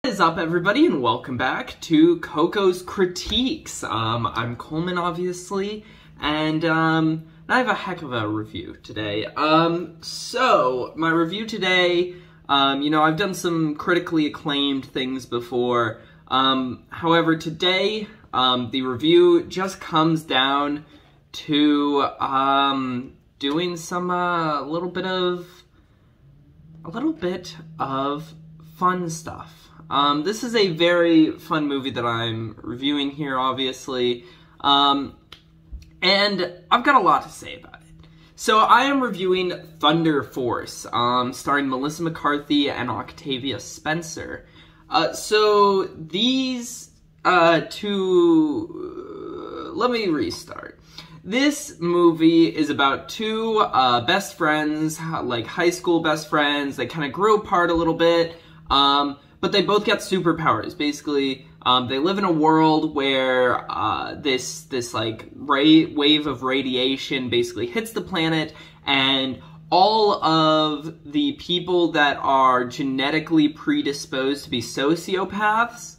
What is up, everybody, and welcome back to Cocos Critiques. I'm Coleman, obviously, and I have a heck of a review today. So my review today, I've done some critically acclaimed things before. However, today, the review just comes down to doing some a little bit of fun stuff. This is a very fun movie that I'm reviewing here, obviously, and I've got a lot to say about it. So I am reviewing Thunder Force, starring Melissa McCarthy and Octavia Spencer. So these two, let me restart. This movie is about two best friends, like high school best friends. They kind of grew apart a little bit, but they both get superpowers. Basically, they live in a world where this like wave of radiation basically hits the planet, and all of the people that are genetically predisposed to be sociopaths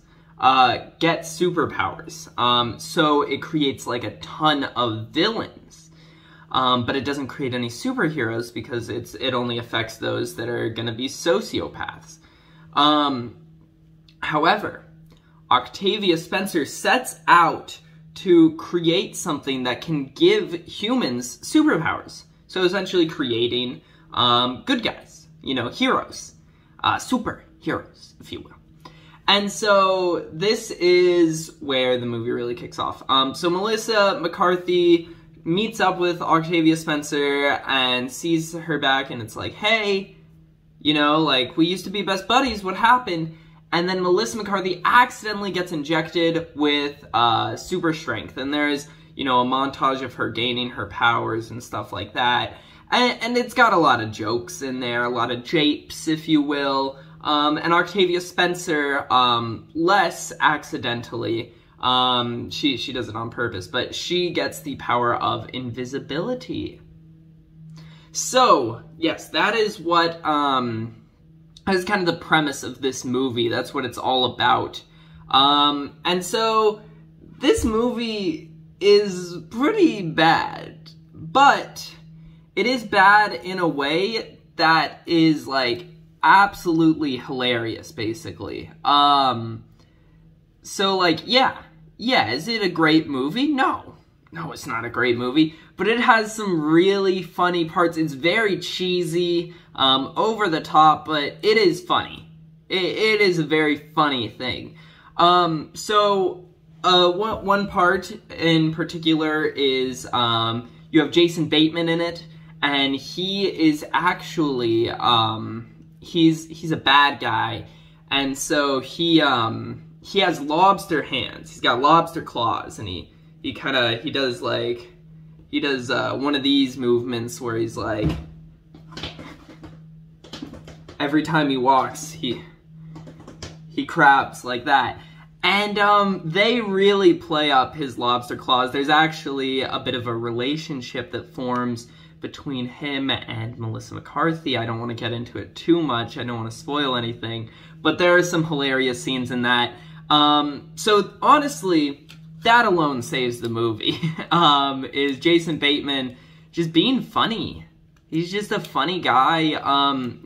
get superpowers. So it creates like a ton of villains. But it doesn't create any superheroes because it only affects those that are gonna be sociopaths. However, Octavia Spencer sets out to create something that can give humans superpowers. So essentially creating good guys, heroes, superheroes, if you will. And so this is where the movie really kicks off. So Melissa McCarthy meets up with Octavia Spencer and sees her back, and it's like, hey, we used to be best buddies, what happened? And then Melissa McCarthy accidentally gets injected with super strength, and there's, a montage of her gaining her powers and stuff like that. And it's got a lot of jokes in there, a lot of japes, if you will. And Octavia Spencer, less accidentally, she does it on purpose, but she gets the power of invisibility. So, yes, that is what, that is kind of the premise of this movie. That's what it's all about. And so, this movie is pretty bad, but it is bad in a way that is, absolutely hilarious, basically. So, yeah, is it a great movie? No, it's not a great movie, but it has some really funny parts. It's very cheesy, over the top, but it is funny. It is a very funny thing. So, one part in particular is, you have Jason Bateman in it, and he is actually, he's a bad guy, and so he has lobster hands. He's got lobster claws, and he does one of these movements where he's like, every time he walks, he crabs like that. And they really play up his lobster claws. There's actually a bit of a relationship that forms between him and Melissa McCarthy. I don't want to get into it too much. I don't want to spoil anything. But there are some hilarious scenes in that. So honestly, that alone saves the movie. Is Jason Bateman just being funny. He's just a funny guy.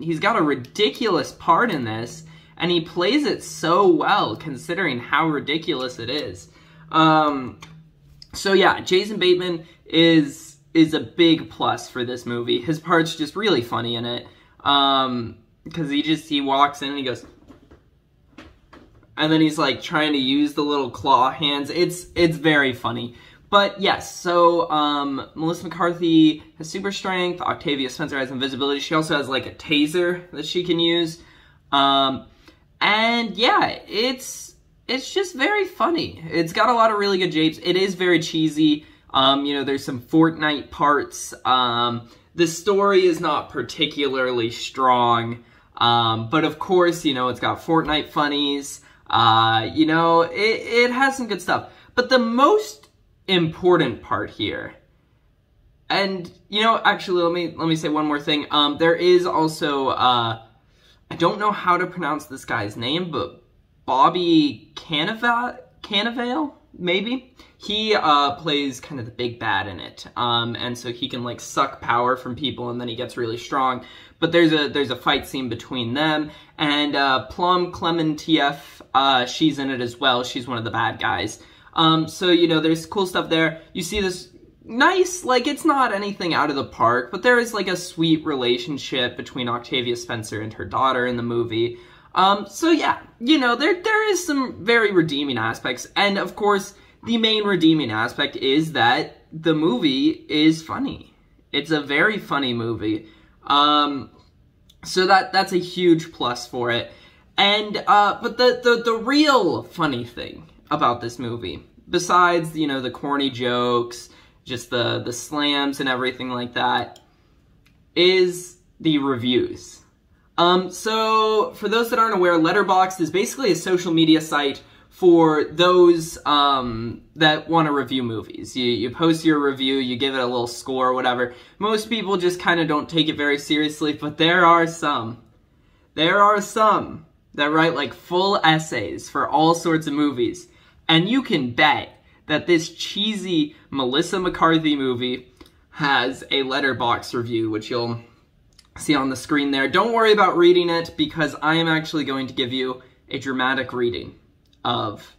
He's got a ridiculous part in this, and he plays it so well considering how ridiculous it is. So yeah, Jason Bateman is a big plus for this movie. His part's just really funny in it. Because he walks in and he goes, and then he's trying to use the little claw hands. It's very funny. But yes, so Melissa McCarthy has super strength. Octavia Spencer has invisibility. She also has a taser that she can use. And yeah, it's just very funny. It's got a lot of really good japes. It is very cheesy. There's some Fortnite parts. The story is not particularly strong. But of course, it's got Fortnite funnies. It has some good stuff. But the most important part here, and, actually, let me say one more thing. There is also, I don't know how to pronounce this guy's name, but Bobby Cannavale, maybe? He plays kind of the big bad in it, and so he can like suck power from people, and then he gets really strong. But there's a fight scene between them, and Plum Clementieff, she's in it as well. She's one of the bad guys. So you know, there's cool stuff there. You see this nice, like, it's not anything out of the park, but there is like a sweet relationship between Octavia Spencer and her daughter in the movie. So yeah, you know, there is some very redeeming aspects, and of course, the main redeeming aspect is that the movie is funny. It's a very funny movie. So that's a huge plus for it. And, but the real funny thing about this movie, besides, you know, the corny jokes, just the slams and everything like that, is the reviews. So, for those that aren't aware, Letterboxd is basically a social media site for those that want to review movies. You post your review, you give it a little score or whatever. Most people just kind of don't take it very seriously, but there are some that write like full essays for all sorts of movies. And you can bet that this cheesy Melissa McCarthy movie has a Letterboxd review, which you'll see on the screen there. Don't worry about reading it, because I am actually going to give you a dramatic reading of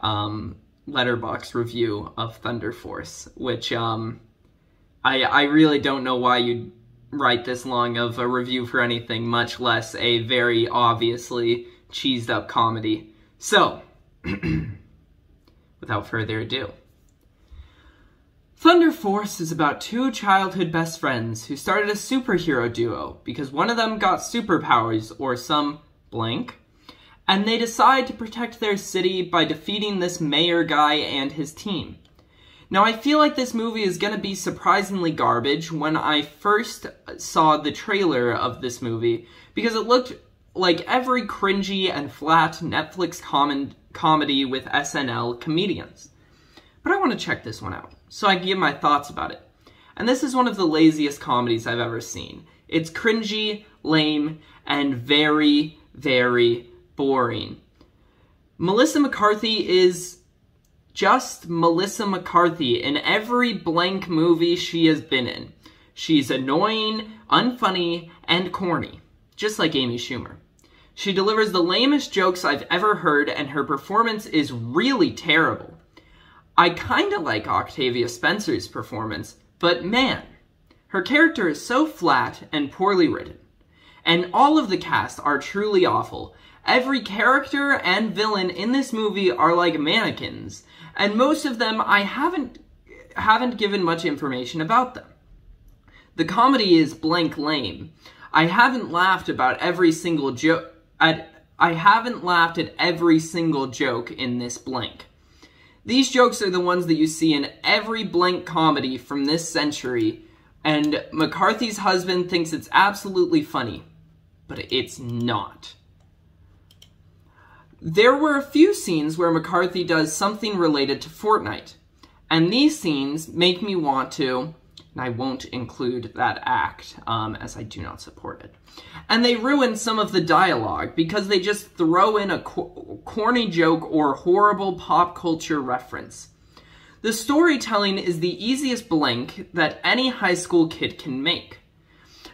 Letterboxd review of Thunder Force, which I really don't know why you'd write this long of a review for anything, much less a very obviously cheesed up comedy. So, without further ado, Thunder Force is about two childhood best friends who started a superhero duo because one of them got superpowers or some blank, and they decide to protect their city by defeating this mayor guy and his team. Now, I feel like this movie is going to be surprisingly garbage when I first saw the trailer of this movie, because it looked like every cringy and flat Netflix comedy with SNL comedians. But I want to check this one out, so I can give my thoughts about it. And this is one of the laziest comedies I've ever seen. It's cringy, lame, and very, very boring. Melissa McCarthy is just Melissa McCarthy in every blank movie she has been in. She's annoying, unfunny, and corny, just like Amy Schumer. She delivers the lamest jokes I've ever heard, and her performance is really terrible. I kinda like Octavia Spencer's performance, but man, her character is so flat and poorly written. And all of the cast are truly awful. Every character and villain in this movie are like mannequins, and most of them I haven't given much information about them. The comedy is blank lame. I haven't laughed at every single joke in this blank. These jokes are the ones that you see in every blank comedy from this century, and McCarthy's husband thinks it's absolutely funny, but it's not. There were a few scenes where McCarthy does something related to Fortnite, and these scenes make me want to, and I won't include that act, as I do not support it. And they ruin some of the dialogue because they just throw in a corny joke or horrible pop culture reference. The storytelling is the easiest blank that any high school kid can make.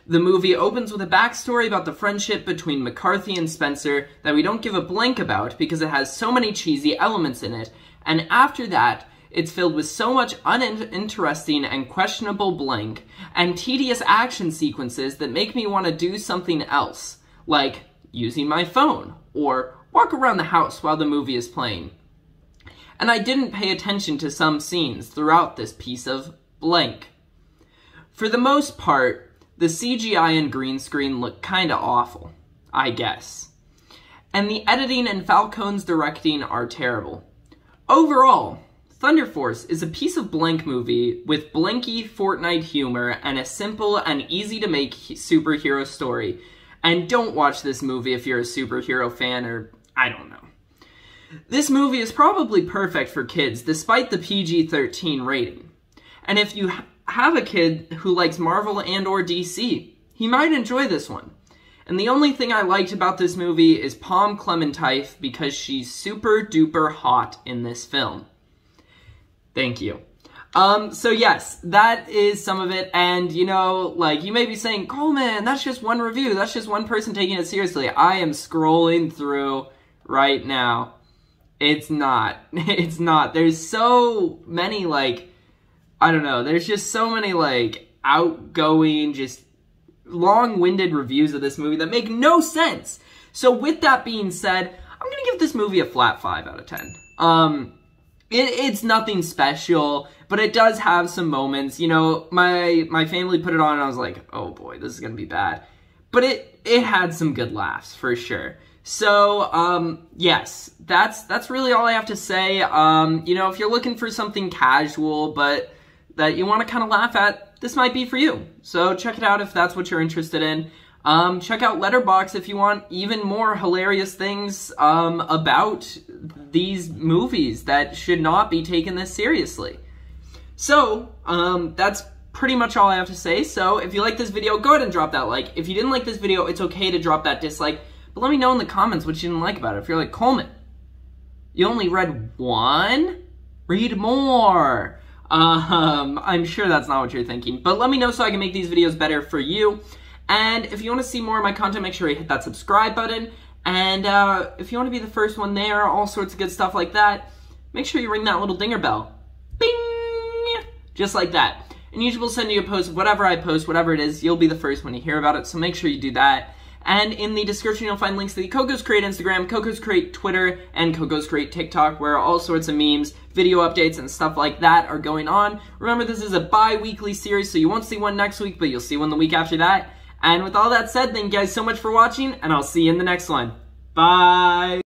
The movie opens with a backstory about the friendship between McCarthy and Spencer that we don't give a blank about because it has so many cheesy elements in it, and after that, it's filled with so much uninteresting and questionable blank and tedious action sequences that make me want to do something else, like using my phone or walk around the house while the movie is playing. And I didn't pay attention to some scenes throughout this piece of blank. For the most part, the CGI and green screen look kinda awful, I guess. And the editing and Falcone's directing are terrible. Overall, Thunder Force is a piece of blank movie with blanky Fortnite humor and a simple and easy-to-make superhero story. And don't watch this movie if you're a superhero fan, or I don't know. This movie is probably perfect for kids, despite the PG-13 rating. And if you have a kid who likes Marvel and or DC, he might enjoy this one. And the only thing I liked about this movie is Palm Clementine because she's super duper hot in this film. Thank you. So yes, that is some of it, and you know, like, you may be saying, Coleman, that's just one review, that's just one person taking it seriously. I am scrolling through right now. It's not. It's not. There's so many, like, I don't know, there's just so many, like, outgoing, just long-winded reviews of this movie that make no sense. So with that being said, I'm gonna give this movie a flat 5 out of 10. It's nothing special, but it does have some moments. You know, my family put it on and I was like, oh boy, this is gonna be bad. But it had some good laughs, for sure. So, yes, that's really all I have to say. You know, if you're looking for something casual, but that you want to kind of laugh at, this might be for you. So check it out if that's what you're interested in. Check out Letterbox if you want even more hilarious things about these movies that should not be taken this seriously. So, that's pretty much all I have to say. So if you like this video, go ahead and drop that like. If you didn't like this video, it's okay to drop that dislike. But let me know in the comments what you didn't like about it. If you're like, Coleman, you only read 1? Read more. I'm sure that's not what you're thinking. But let me know so I can make these videos better for you. And if you want to see more of my content, make sure you hit that subscribe button. And if you want to be the first one there, all sorts of good stuff like that, make sure you ring that little dinger bell. Bing! Just like that. And usually we'll send you a post of whatever I post, whatever it is, you'll be the first one to hear about it, so make sure you do that. And in the description, you'll find links to the Cocos Critiques Instagram, Cocos Critiques Twitter, and Cocos Critiques TikTok, where all sorts of memes, video updates, and stuff like that are going on. Remember, this is a bi-weekly series, so you won't see one next week, but you'll see one the week after that. And with all that said, thank you guys so much for watching, and I'll see you in the next one. Bye!